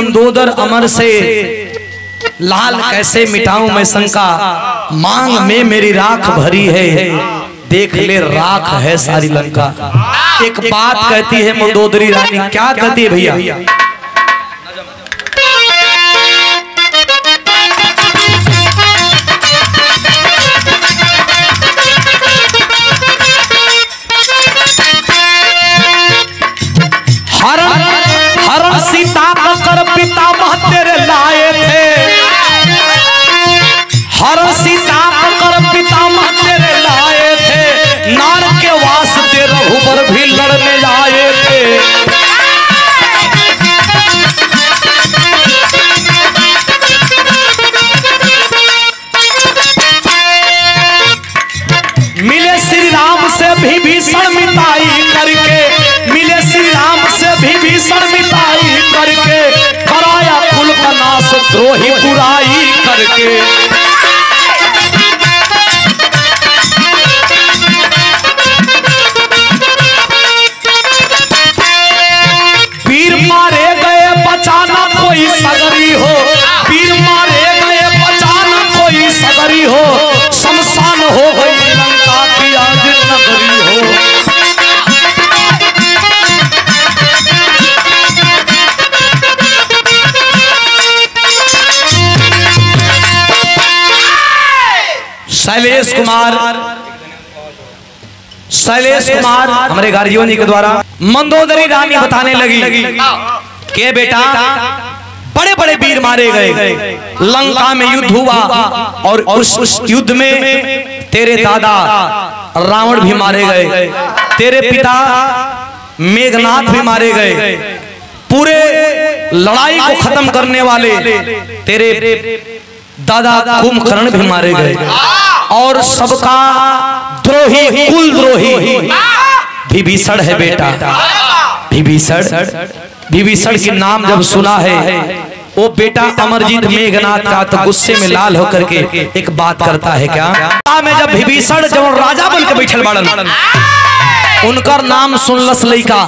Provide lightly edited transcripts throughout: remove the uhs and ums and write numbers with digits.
मंदोदर अमर से लाल कैसे मिटाऊं मैं शंका, मांग में मेरी राख भरी है, देख ले राख है सारी लंका। एक बात कहती है मंदोदरी रानी, क्या कहती है भैया? हरण सीता कर पितामह तेरे लाए थे, हरण सीता कर पितामह तेरे लाए थे, नार के वास्ते रघुबर भी लड़ने आए थे। मिले श्री राम से भी भीषण मिताई करके, मिले श्री राम से भी भीषण मिताई करके, कराया कुल का नाश द्रोही बुराई करके। पीर मारे गए बचाना कोई सगरी हो, पीर मारे गए बचाना कोई सगरी हो, शमशान हो गई लंका की आज नगरी हो। शैलेश कुमार हमारे गार्जियन जी के द्वारा मंदोदरी रानी बताने लगी के बेटा बड़े बड़े वीर मारे गए, लंका में युद्ध हुआ और उस युद्ध में तेरे दादा रावण भी मारे गए, तेरे पिता मेघनाथ भी मारे गए, पूरे लड़ाई को खत्म करने वाले तेरे दादा कुंभकर्ण भी मारे गए, और सबका द्रोही कुल द्रोही विभीषण है बेटा। विभीषण की नाम जब सुना है वो बेटा अमरजीत मेघनाथ का तो गुस्से में लाल होकर के एक बात करता है, क्या में जब विभीषण जब राजा बन के बैठल बाड़न, उनकर नाम सुनलस लइका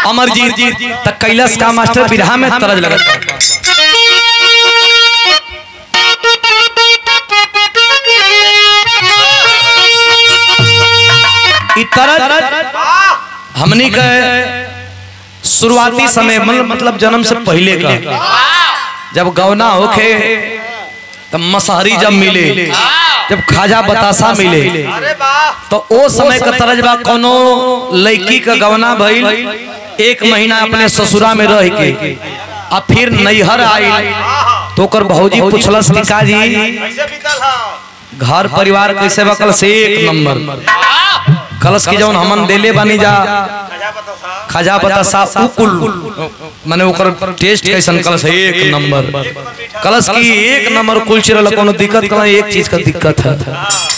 अमरजीत तक कैलाश का मास्टर बिरहा में तरज लगत। हमनी के शुरुआती समय मतलब जन्म से पहले का जब गौना होके तब मसहरी जब मिले, जब खाजा बतासा मिले, तो ओ समय का तरज बा कोनो लड़की का गौना भइल, एक महीना अपने ससुरा में रह के आ फिर नैहर आई तो कर भौजी पूछलस कि काजी घर परिवार कैसे बकल से एक नंबर, कलश की जौन हमन देले बानी जा खजा बतासा उकुल माने ओकर टेस्ट कैसन, कलश एक नंबर, कलश की एक नंबर कुल चिरल कोनो दिक्कत कल, एक चीज का दिक्कत है,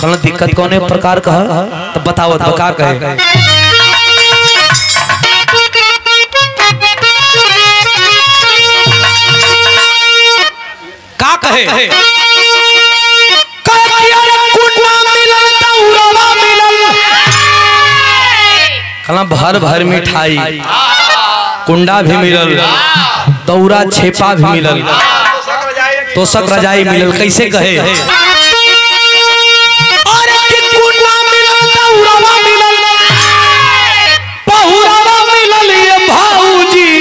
कल दिक्कत कौने प्रकार का है तो बताओ तो का कहे। का कहे कला भर भर मिठाई कुंडा भी मिलल, दौरा छेपा भी मिलल, तोशक रजाई मिलल, कैसे कहे अरे कि कुंडा मिलल, दौरा मिलल, बहुरावा मिलल ये भाऊजी,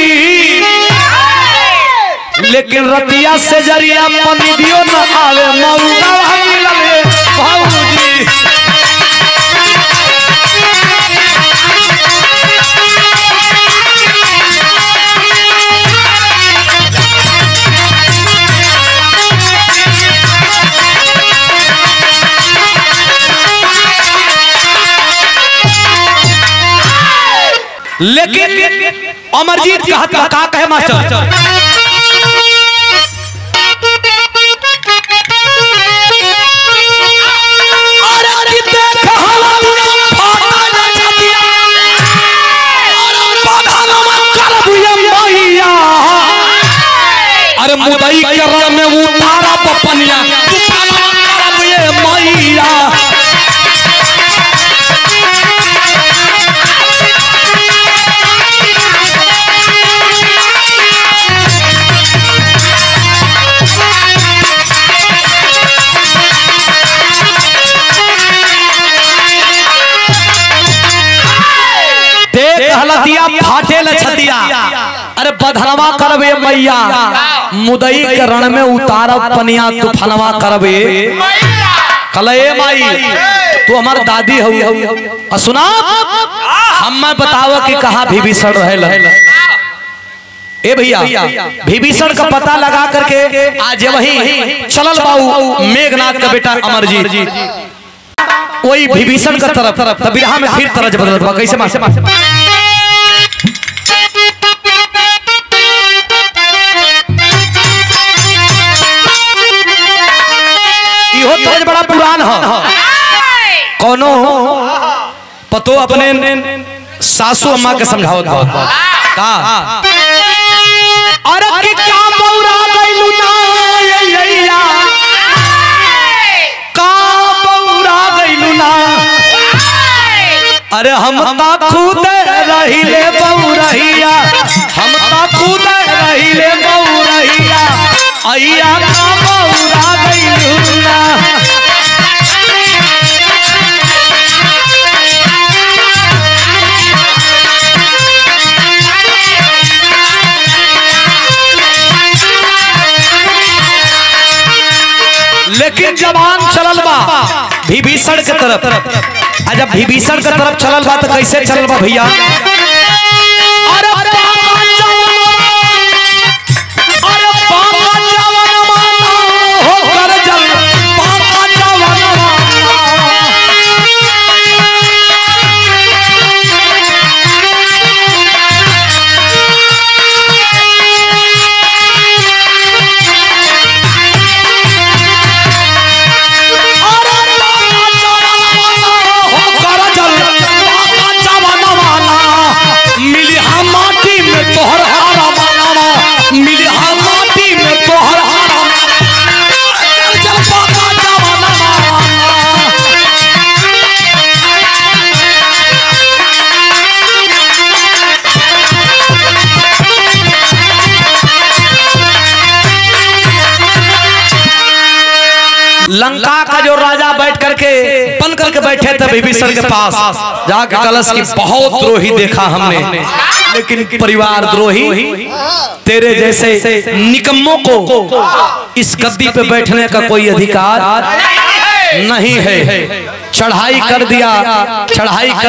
लेकिन रतिया से जरिया पनिदियो न आवे, मौगा मिलल ये भाऊजी। लेकिन अमरजीत का हाथ का कहे मास्टर, अरे मुदई के रण में उतारा पपनिया मैया, बधनवा करबे मैया मुदई के रण में उतारब पनिया तूफानवा करबे कले माई तू हमार दादी हो सुना हम बताव कि कहा विभीषण रहे ए भैया विभीषण का पता लगा करके आज वही चलल बाऊ मेघनाथ का बेटा अमरजीत वही विभीषण का तरफ बिरहा में फिर तरज बदलत बा कैसे मासे इहो तरज बड़ा पुरान है कोनो पतो अपने सासू अम्मा के समझावत बा का अरे कि का बौरा गइलू ना यैया का बौरा गइलू ना अरे हम ता खुद रहिले बौरहिया हम ता खुद रहिले बौरहिया अइया का बौरा गइलू ना लेकिन जवान चलल बा विभीषण के तरफ जब विभीषण के तरफ चलल बा तो कैसे चलल बा भैया अरे पापा जवान माना हो कर जल पापा जवान लंका का जो राजा बैठ करके बन करके बैठे थे विभीषण के पास जाके कलश की बहुत द्रोही देखा हमने लेकिन परिवार द्रोही तेरे जैसे निकम्मों को इस गद्दी पे बैठने का कोई अधिकार नहीं है चढ़ाई कर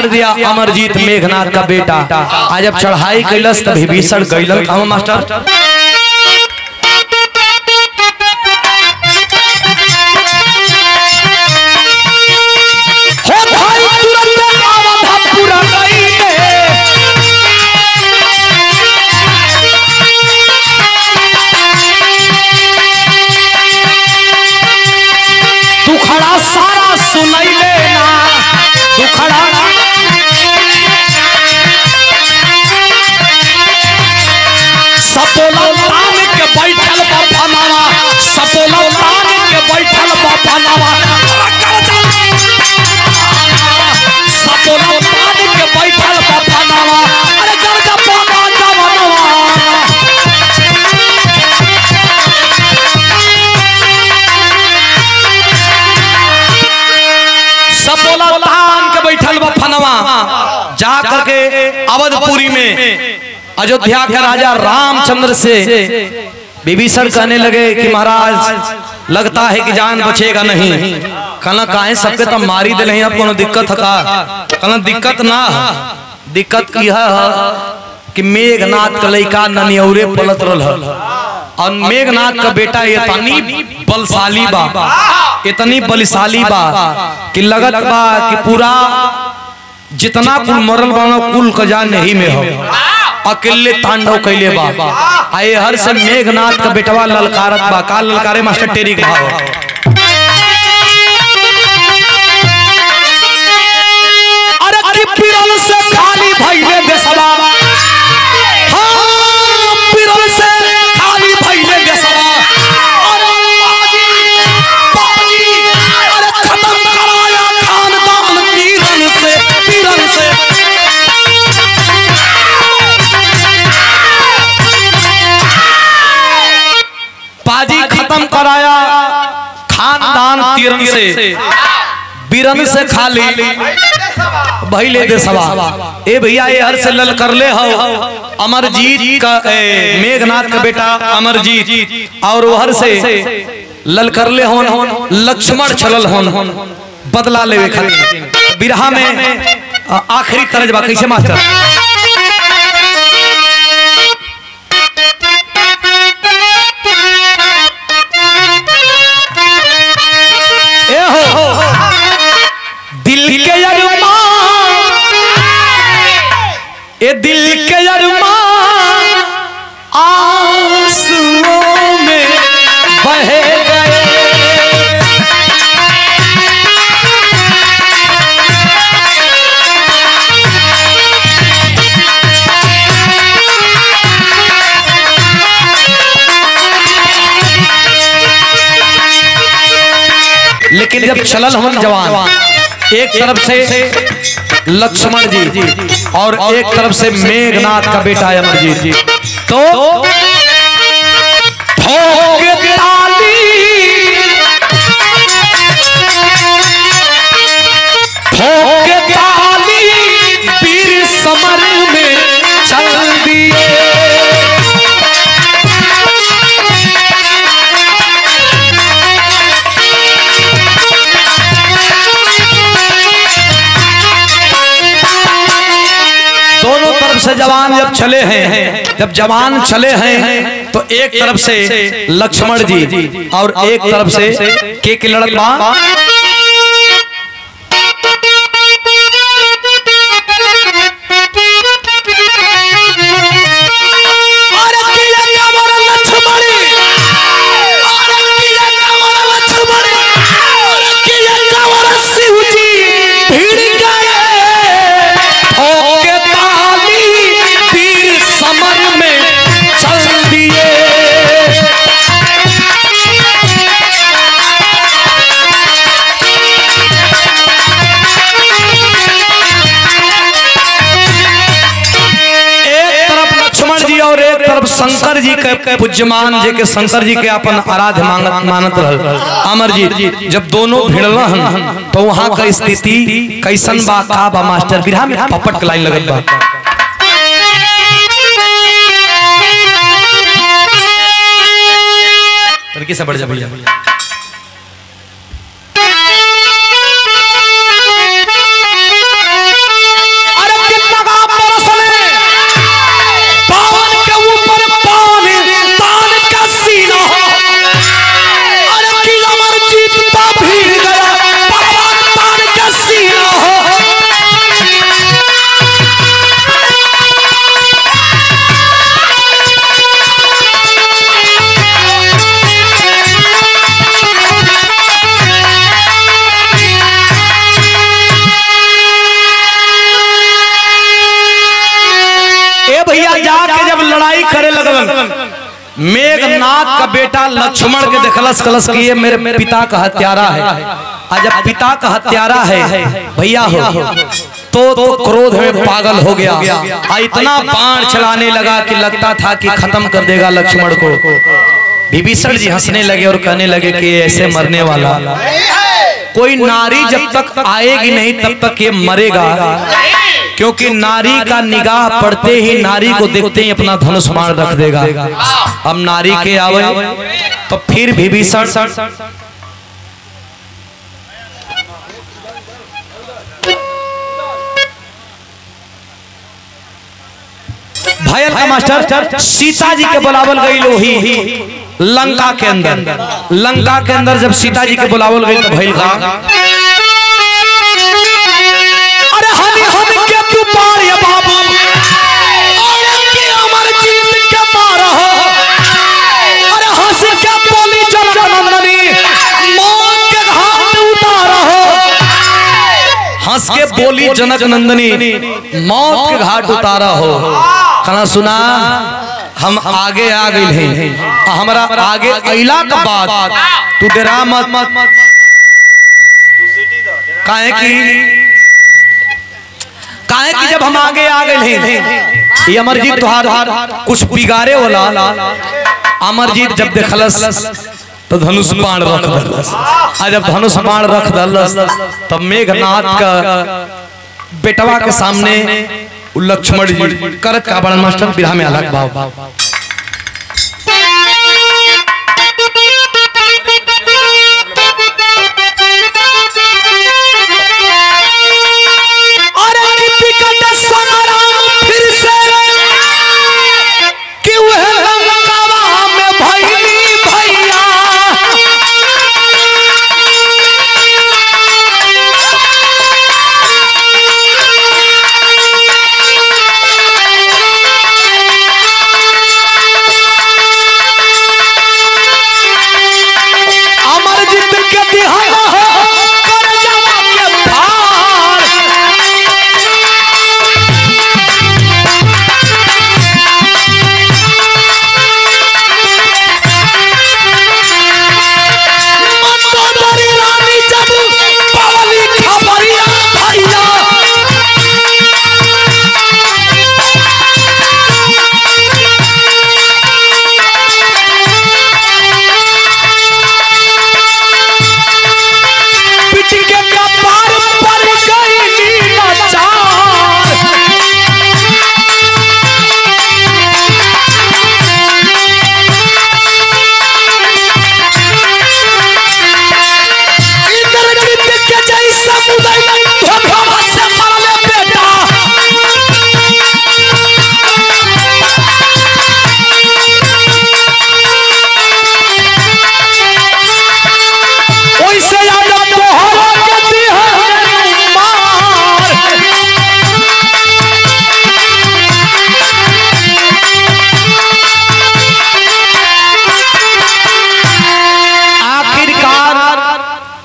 दिया अमरजीत मेघनाथ का बेटा आज जब चढ़ाई कैलस तब विभीषण गइलन हम मास्टर जा करके अवधपुरी में अयोध्या के राजा रामचंद्र से विभीषण कहने लगे कि महाराज लगता है कि जान बचेगा नहीं कहना काहे सबके तो मारी दे नहीं अब कोनो दिक्कत है का कहना दिक्कत ना दिक्कत यह है कि मेघनाथ का लड़का ननियौरे पलत रहल और मेघनाथ का बेटा इतनी बलशाली बा कि लगत बा कि पूरा जितना कुल मरल बानो कुल का जान नहीं में हो अकेले तांडव कैले बा आए हर से मेघनाथ का बेटवा ललकारत बा का ललकारे मास्टर टेरी का भाव अरे कि पिरल से खाली भइले देशवा हां पिरल से खाली भइले देशवा अरे पाजी अरे खत्म कराया खानदान पिरल से पाजी खत्म कराया खानदान तीरन से बीरन से खाली भइले देशवा ए भैया ये हर से लल कर ले हो अमरजीत का मेघनाथ का बेटा अमरजीत और वो हर से लल कर ले होन लक्ष्मण छलल होन बदला लेवे खातिर बिरहा में आखिरी तरजबा कैसे मास्टर ए हो दिल के अरमान ए दिल के अरमान आंसुओं में बह गए लेकिन जब चलल हम जवान एक तरफ से लक्ष्मण जी और एक तरफ से मेघनाथ का बेटा अमरजीत जी तो ठोक ताली वीर समर में चल दिए से जवान जब चले हैं जब जवान चले हैं तो एक तरफ से लक्ष्मण जी और एक तरफ से के लड़का शंकर जी के पूज्यमान जी के शंकर जी के अपन आराध्य मानत रहल अमरजीत जब दोनों भिड़लन तो वहां का स्थिति कैसन बा का बा मास्टर बिरहा में पपट के लाइन लगत बा तरीके से बढ़ जा भैया मेघनाथ का बेटा लक्ष्मण के देखलस कलश किए मेरे पिता का हत्यारा है आज जब पिता का हत्यारा है भैया हो तो क्रोध में पागल हो गया इतना बाण चलाने लगा कि लगता था कि खत्म कर देगा लक्ष्मण को विभीषण जी हंसने लगे और कहने लगे कि ऐसे मरने वाला कोई नारी जब तक आएगी नहीं तब तक ये मरेगा क्योंकि नारी का निगाह पड़ते ही नारी को देखते ही अपना धनुष बाण रख देगा अब नारी के आवे तो फिर विभीषण भयल का मास्टर सीता जी के बुलावल गई लोही लंका के अंदर जब सीता जी के बुलावल गई तो भइल का हंस के बोली जनक नंदनी मौत के घाट उतारा हो खाना सुना हम आगे आ गए हैं हमारा आगे अइला का बात तू डरा मत काहे कि जब हम आगे आ गए हैं ये अमरजीत तुहार कुछ बिगाड़े वाला अमरजीत जब देखलस तो धनुष बाण रख दलस जब धनुष बाण रख दलस तब मेघनाथ का बेटवा के सामने लक्ष्मण जी करत का बड़ा मास्टर बिरहा में अलग भाव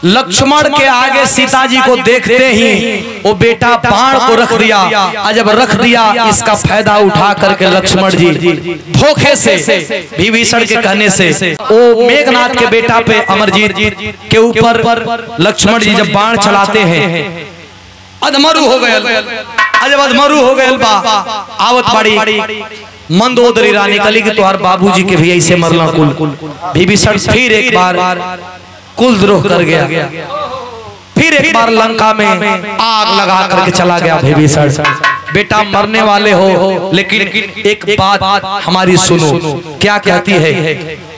लक्ष्मण के आगे सीता जी को देखते ही वो बेटा बाण को रख दिया और जब रख दिया इसका फायदा उठा करके लक्ष्मण जी धोखे से विभीषण के कहने से वो मेघनाथ के बेटा पे अमरजीत के ऊपर लक्ष्मण जी जब बाण चलाते हैं अधमरु हो गए। जब अधमरु हो गए आवत बाड़ी मंदोदरी रानी कली के तोहार बाबूजी के भी ऐसे मरला कुल। विभीषण फिर एक बार कुल द्रोह कर गया, फिर एक बार लंका में आग लगा करके चला गया विभीषण। बेटा मरने वाले हो लेकिन एक बात हमारी सुनो, क्या कहती है?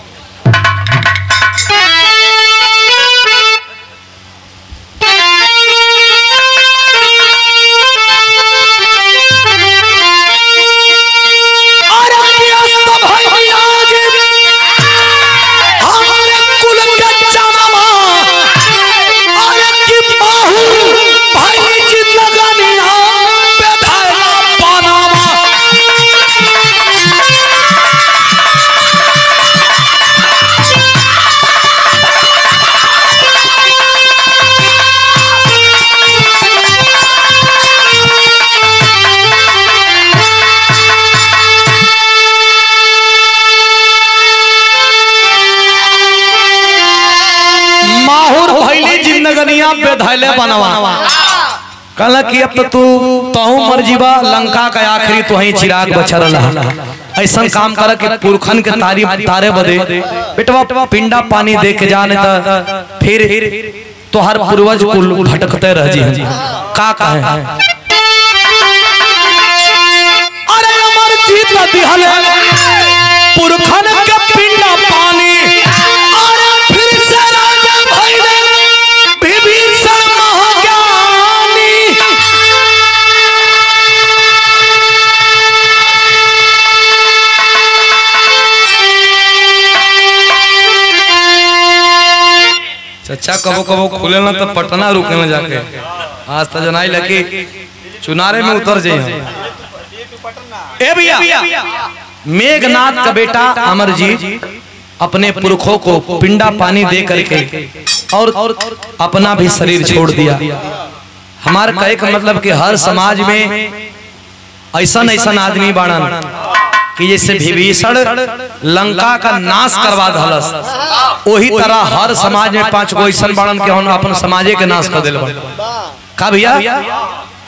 कहला कि अब तो तू मर जीवा, लंका का आखिरी तो ही चिराग बचा रहा। ऐसा काम कर कि पुरखन के तारे बदे बेटवा पिंडा पानी दे के जाने फिर तो हर पूर्वज कुल भटकते रह जी। का कहे अरे अमर जीत दिहले पुरखन के पिंडा पानी अच्छा कबो कबो खुले ना तो पटना रुके ना जाके। आज तो जनाई लगी चुनारे में उतर जाए। ए भैया मेघनाथ का बेटा अमरजीत अपने पुरखों को पिंडा पानी दे करके और अपना भी शरीर छोड़ दिया। हमारे कहे का मतलब कि हर समाज में ऐसा ऐसा आदमी बाड़न कि जैसे विभीषण लंका का नाश करवा धलस, वही तरह हर समाज में 5 गो ऐसा बाड़न के हम अपन समाजे के नाश कर दिल। का भैया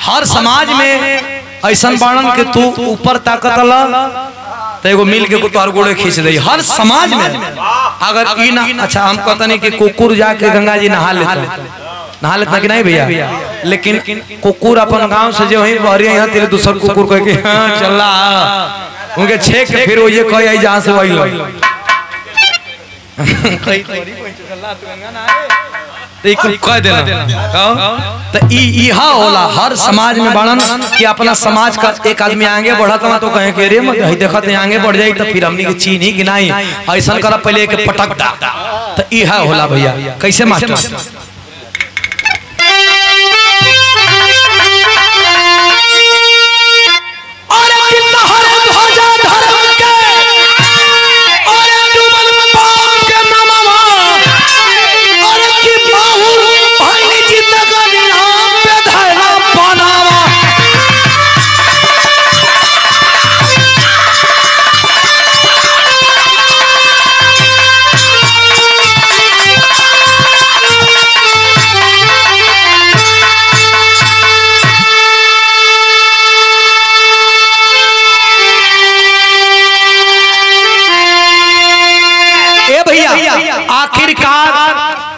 हर समाज में ऐसा बाड़न के तू ऊपर ताकत ला तो एगो मिल के तोहर गोड़े खींच दे। हर समाज में अगर ई ना अच्छा हम कहता नहीं कि कुकुर जाके गंगा जी नहा लेता नहा लेता कि नहीं भैया? लेकिन कुकुर अपन गांव से जो वही बहरी यहाँ तेरे दूसर कुकुर कह के हाँ चला उनके छेक के फिर वो ये कह आई जहाँ से वही लो कह देना तो इहा होला हर समाज में बढ़न कि अपना समाज का एक आदमी आगे बढ़ता तो कहे के रे मत देखत आगे बढ़ जाई तो फिर हमनी के चीनी कि नहीं ऐसा कर पहले एक पटक दा तो इहा होला भैया। कैसे मास्टर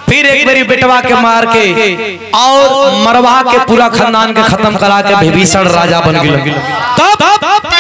फिर एक बारी बेटवा के मार के और मरवा के पूरा खानदान के खत्म करा के विभीषण राजा बन गया। तब